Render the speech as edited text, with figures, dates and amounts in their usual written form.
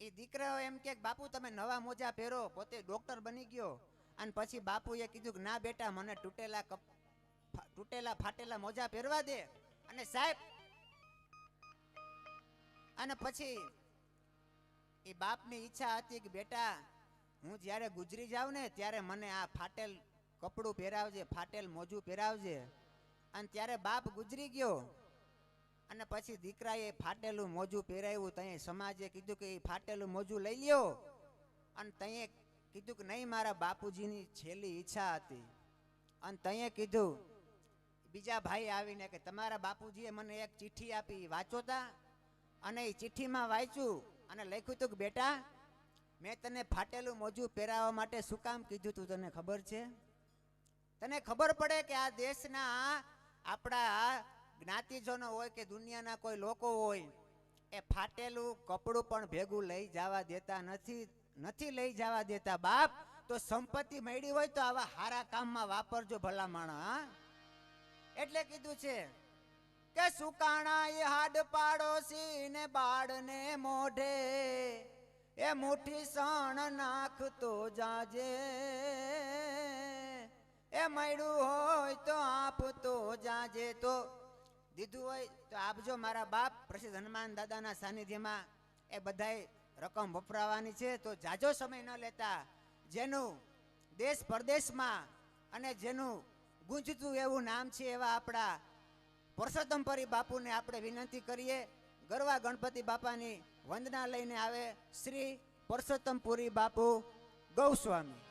એ દીકરાઓ એમ કે બાપુ તમે નવા મોજા પહેરો, પોતે ડોક્ટર બની ગયો. અને પછી બાપુએ કીધું કે ના બેટા, મને તૂટેલા ફાટેલા મોજા પહેરવા દે. અને સાહેબ, અને પછી એ બાપની ઈચ્છા હતી કે બેટા, હું જ્યારે ગુજરી જાઉં ને ત્યારે મને આ ફાટેલ કપડું પહેરાવજે, ફાટેલ મોજું પહેરાવજે. અને ત્યારે બાપ ગુજરી ગયો. અને પછી દીકરાએ ફાટેલું મોજું પહેરાવ્યું. ત્યાં સમાજે કીધું કે એ ફાટેલું મોજું લઈ લ્યો. અને ત્યાં કીધું કે નહીં, મારા બાપુજીની છેલ્લી ઈચ્છા હતી. અને ત્યાં કીધું બીજા ભાઈ આવીને કે તમારા બાપુજીએ મને એક ચિઠ્ઠી આપી, વાંચો તા. અને એ ચિઠ્ઠીમાં વાંચ્યું અને લખ્યું હતું કે બેટા, મેં તને ફાટેલું મોજું પહેરાવવા માટે શું કામ કીધું તું તને ખબર છે? તને ખબર પડે કે આ દેશના આપણા જ્ઞાતિજનો હોય કે દુનિયાના કોઈ લોકો હોય, એ ફાટેલું કપડું પણ ભેગું લઈ જવા દેતા નથી લઈ જવા દેતા. બાપ, તો સંપત્તિ મળી હોય તો આવા સારા કામમાં વાપરજો ભલા માણા. એટલે કીધું છે કે સુકાણા એ હાડ પાડોશી ને બાળ ને મોઢે, એ મુઠ્ઠી સણ નાખતો જાજે, એ મળ્યું હોય તો આપતો જાજે. તો દીધું હોય તો આપજો મારા બાપ. પ્રસિદ્ધ હનુમાન દાદાના સાનિધ્યમાં એ બધાય રકમ વપરાવાની છે. તો જાજો સમય ન લેતા, જેનું દેશ પરદેશમાં અને જેનું ગુંજતું એવું નામ છે એવા આપણા પરસોત્તમપુરી બાપુને આપણે વિનંતી કરીએ. ગરવા ગણપતિ બાપાની વંદના લઈને આવે શ્રી પરસોત્તમપુરી બાપુ ગૌસ્વામી.